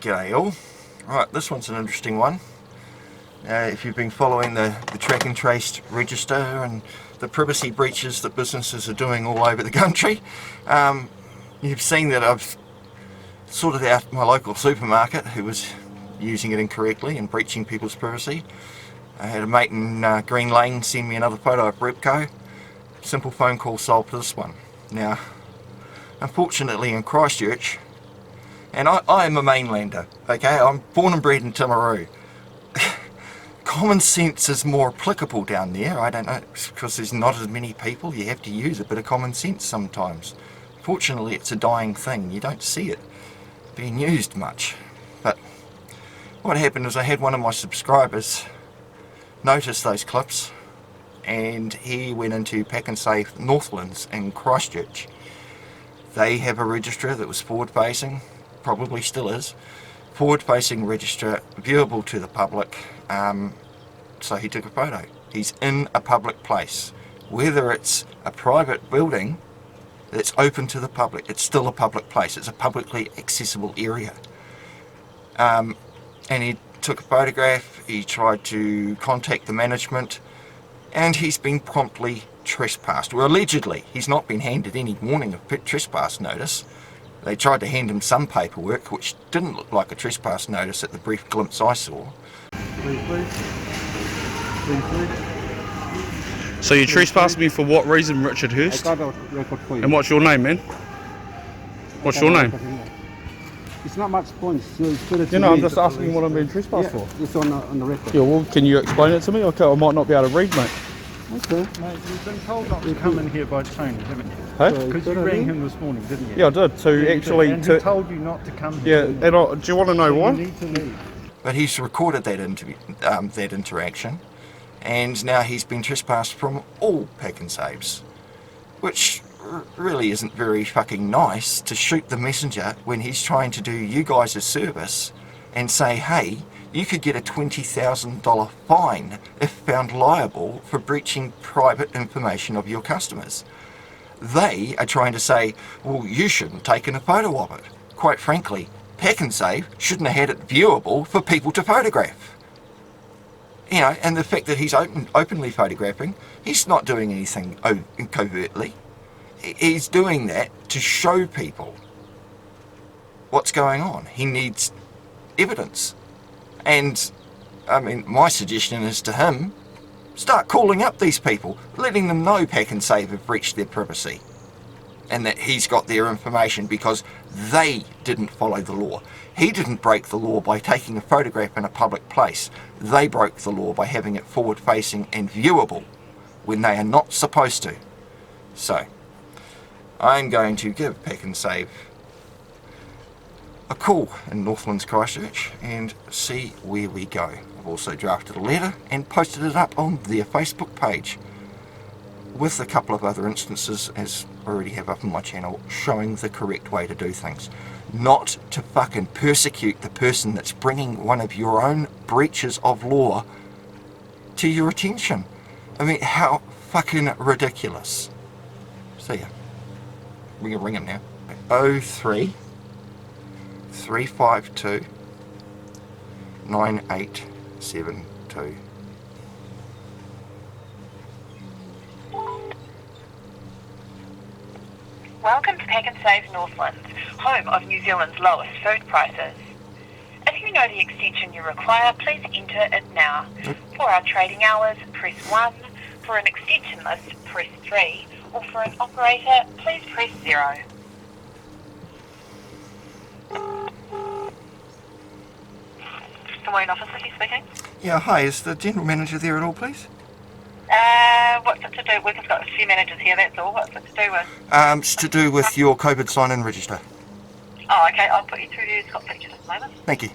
G'day all. Right, this one's an interesting one. If you've been following the track and trace register and the privacy breaches that businesses are doing all over the country, you've seen that I've sorted out my local supermarket who was using it incorrectly and breaching people's privacy. I had a mate in Green Lane send me another photo of Repco. Simple phone call solved this one. Now, unfortunately in Christchurch, and I am a mainlander, okay, I'm born and bred in Timaru. Common sense is more applicable down there. I don't know, because there's not as many people, you have to use a bit of common sense sometimes. Fortunately it's a dying thing, you don't see it being used much. But what happened is I had one of my subscribers notice those clips, and he went into PaknSave Northlands in Christchurch. They have a register that was forward facing, probably still is, forward facing register, viewable to the public, so he took a photo. He's in a public place. Whether it's a private building that's open to the public, it's still a public place, it's a publicly accessible area. And he took a photograph, he tried to contact the management, and he's been promptly trespassed. Well, allegedly, he's not been handed any warning of trespass notice. They tried to hand him some paperwork which didn't look like a trespass notice at the brief glimpse I saw. So you trespassed me for what reason, Richard Hurst? And what's your name, man? What's your name? It's not much points. I'm just asking what I'm being trespassed for. It's on the record. Yeah, well, can you explain it to me? Okay, I might not be able to read, mate. Okay. Mate, you've been told not to come in here by Tony, haven't you? Hey? Because you rang him this morning, didn't you? Yeah, I did. And he told you not to come Yeah, here. and do you want to know So why? You need to leave. But he's recorded that interview, that interaction, and now he's been trespassed from all PaknSaves, which really isn't very fucking nice to shoot the messenger when he's trying to do you guys a service and say, hey, you could get a $20,000 fine if found liable for breaching private information of your customers. They are trying to say, well, you shouldn't have taken a photo of it. Quite frankly, PaknSave shouldn't have had it viewable for people to photograph. You know, and the fact that he's openly photographing, he's not doing anything covertly. He's doing that to show people what's going on. He needs evidence. And, I mean, my suggestion is to him, start calling up these people, letting them know PaknSave have breached their privacy and that he's got their information because they didn't follow the law. He didn't break the law by taking a photograph in a public place. They broke the law by having it forward-facing and viewable when they are not supposed to. So, I'm going to give PaknSave a call in Northlands, Christchurch, and see where we go. I've also drafted a letter and posted it up on their Facebook page with a couple of other instances, as I already have up on my channel, showing the correct way to do things. Not to fucking persecute the person that's bringing one of your own breaches of law to your attention. I mean, how fucking ridiculous. See ya. We can ring him now. 03 352 9872. Welcome to PaknSave Northlands, home of New Zealand's lowest food prices. If you know the extension you require, please enter it now. For our trading hours, press 1. For an extension list, press 3. Or for an operator, please press 0. Good morning, officer. Who's speaking? Yeah, hi. Is the general manager there at all, please? What's it to do with? We've got a few managers here, that's all. What's it to do with? It's to do with your COVID sign-in register. Oh, okay, I'll put you through to Scott for just a moment. Thank you.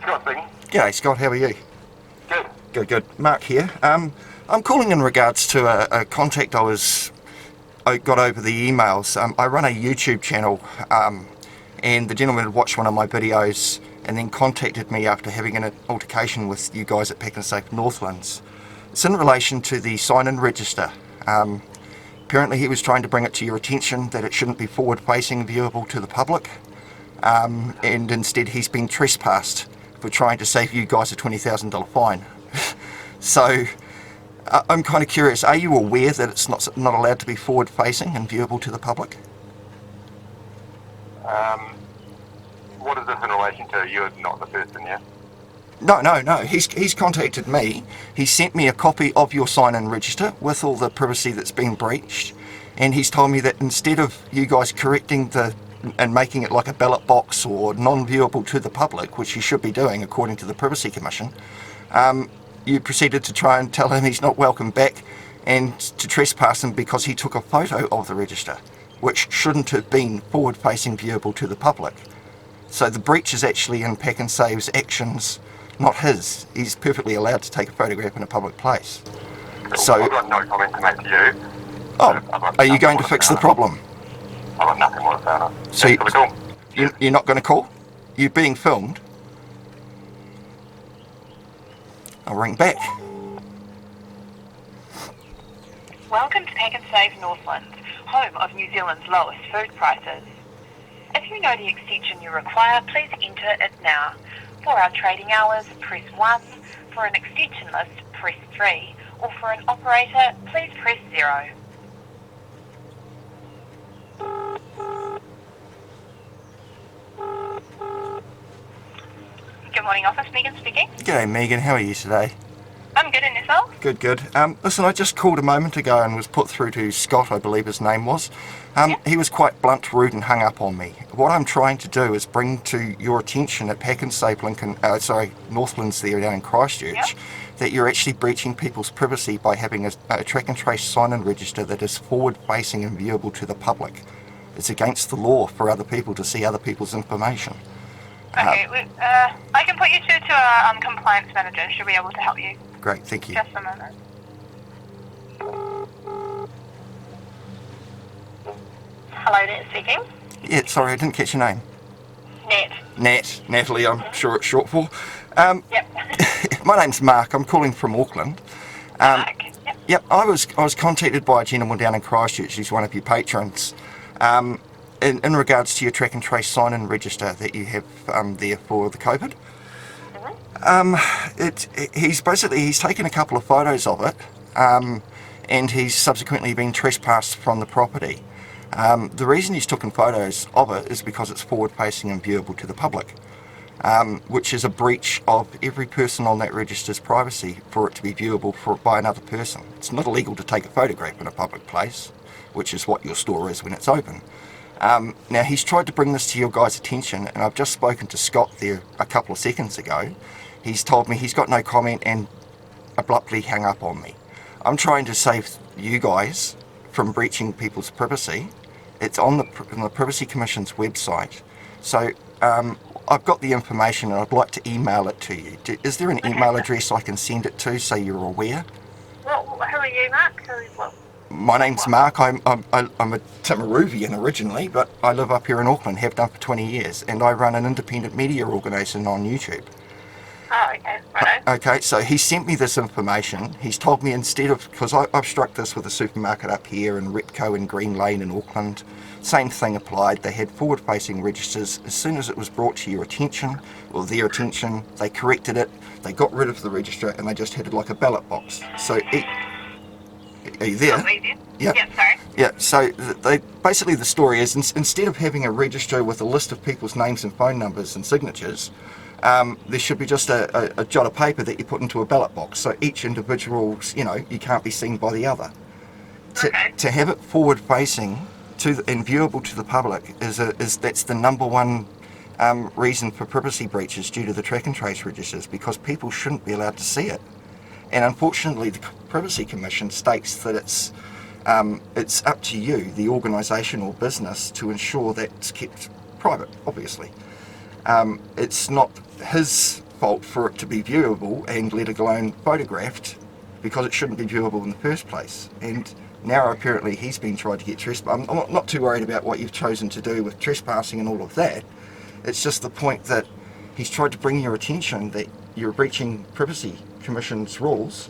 Scott speaking. G'day Scott, how are you? Good. Good. Mark here. I'm calling in regards to a contact I got over the emails. I run a YouTube channel, and the gentleman had watched one of my videos and then contacted me after having an altercation with you guys at Save Northlands. It's in relation to the sign-in register. Apparently he was trying to bring it to your attention that it shouldn't be forward-facing, viewable to the public, and instead he's been trespassed for trying to save you guys a $20,000 fine. So I'm kind of curious, are you aware that it's not allowed to be forward-facing and viewable to the public? What is this in relation to? You're not the person, yeah? No. He's contacted me. He sent me a copy of your sign-in register with all the privacy that's been breached, and he's told me that instead of you guys correcting and making it like a ballot box or non-viewable to the public, which you should be doing according to the Privacy Commission, you proceeded to try and tell him he's not welcome back and to trespass him because he took a photo of the register, which shouldn't have been forward-facing, viewable to the public. So the breach is actually in PaknSave's actions, not his. He's perfectly allowed to take a photograph in a public place. So, I've got no comment to make to you. oh, are you going to fix the problem? I've got nothing more to say on it. So Thanks for the call. you're not going to call? You're being filmed? I'll ring back. Welcome to PaknSave Northlands, home of New Zealand's lowest food prices. If you know the extension you require, please enter it now. For our trading hours, press 1. For an extension list, press 3. Or for an operator, please press 0. Good morning, office. Megan speaking. G'day Megan, how are you today? I'm good, and yourself? Good. Listen, I just called a moment ago and was put through to Scott, I believe his name was. He was quite blunt, rude and hung up on me. What I'm trying to do is bring to your attention at PaknSave Northlands there down in Christchurch, that you're actually breaching people's privacy by having a track and trace sign-in register that is forward-facing and viewable to the public. It's against the law for other people to see other people's information. Okay, I can put you through to our compliance manager, and she'll be able to help you. Great, thank you. Just a moment. Hello, Nat speaking. Yeah, sorry, I didn't catch your name. Natalie, I'm sure it's short for. Yep. My name's Mark, I'm calling from Auckland. Yep. Yep, I was contacted by a gentleman down in Christchurch, he's one of your patrons, in regards to your track and trace sign-in register that you have there for the COVID. He's taken a couple of photos of it, and he's subsequently been trespassed from the property. The reason he's taken photos of it is because it's forward-facing and viewable to the public, which is a breach of every person on that register's privacy for it to be viewable by another person. It's not illegal to take a photograph in a public place, which is what your store is when it's open. Now he's tried to bring this to your guys' attention, and I've just spoken to Scott there a couple of seconds ago. He's told me he's got no comment and abruptly hung up on me. I'm trying to save you guys from breaching people's privacy. It's on the Privacy Commission's website. So I've got the information and I'd like to email it to you. Is there an email address I can send it to so you're aware? Well, who are you, Mark? My name's Mark. I'm a Timaruvian originally, but I live up here in Auckland, have done for 20 years, and I run an independent media organisation on YouTube. Oh, okay. Righto. Okay, so he sent me this information. He's told me instead of, because I've struck this with a supermarket up here and Repco in Green Lane in Auckland, same thing applied. They had forward-facing registers. As soon as it was brought to your attention, or their attention, they corrected it, they got rid of the register, and they just had it like a ballot box. So, are you there? Yeah, sorry. Yeah, so basically the story is, instead of having a register with a list of people's names and phone numbers and signatures, there should be just a jot of paper that you put into a ballot box, so each individual, you can't be seen by the other. To have it forward facing and viewable to the public that's the number one reason for privacy breaches due to the track and trace registers, because people shouldn't be allowed to see it. And unfortunately, the Privacy Commission states that it's up to you, the organisation or business, to ensure that it's kept private, obviously. It's not his fault for it to be viewable and let alone photographed, because it shouldn't be viewable in the first place. And now apparently he's been tried to get trespassed. I'm not too worried about what you've chosen to do with trespassing and all of that. It's just the point that he's tried to bring your attention that you're breaching Privacy Commission's rules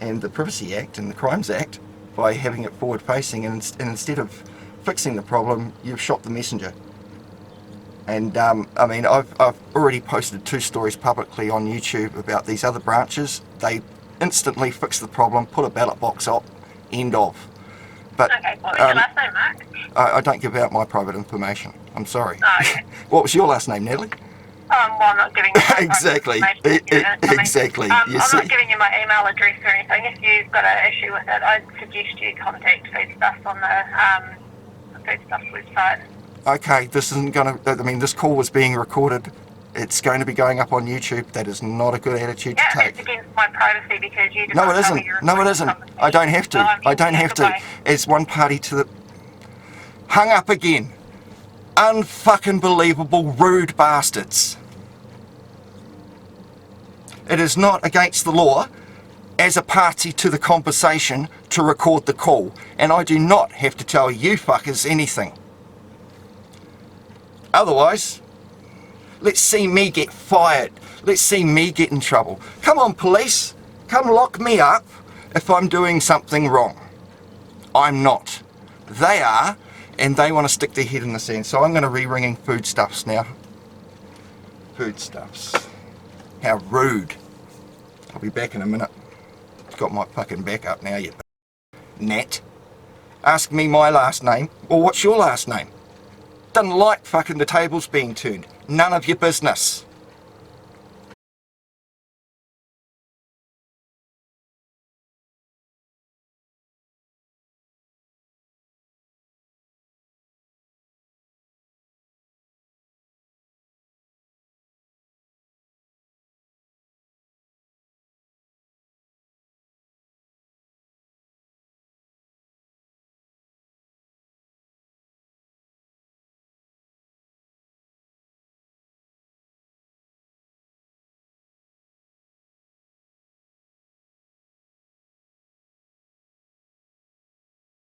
and the Privacy Act and the Crimes Act by having it forward facing, and instead of fixing the problem, you've shot the messenger. And I mean, I've already posted 2 stories publicly on YouTube about these other branches. They instantly fix the problem, put a ballot box up, end of. But Okay, what was your last name, Mark? I don't give out my private information. I'm sorry. Oh, okay. What was your last name, Natalie? Well, I'm not giving you my Exactly. Exactly. I'm You see? not giving you my email address or anything. If you've got an issue with it, I'd suggest you contact Foodstuffs on the Foodstuffs website. Okay, this isn't going to, I mean, this call was being recorded. It's going to be going up on YouTube. That is not a good attitude to Yeah, take. it's against my privacy because you did No, not it tell me isn't. you were No, it recording isn't. the conversation. I don't have to. Well, I don't have to. goodbye. As one party to the... Hung up again. Unfucking believable rude bastards. It is not against the law as a party to the conversation to record the call, and I do not have to tell you fuckers anything. Otherwise, let's see me get fired. Let's see me get in trouble. Come on, police. Come lock me up if I'm doing something wrong. I'm not. They are, and they want to stick their head in the sand. So I'm going to re-ringing Foodstuffs now. Foodstuffs. How rude. I'll be back in a minute. Got my fucking back up now, you Nat. Ask me my last name, or what's your last name? Doesn't like fucking the tables being turned. None of your business.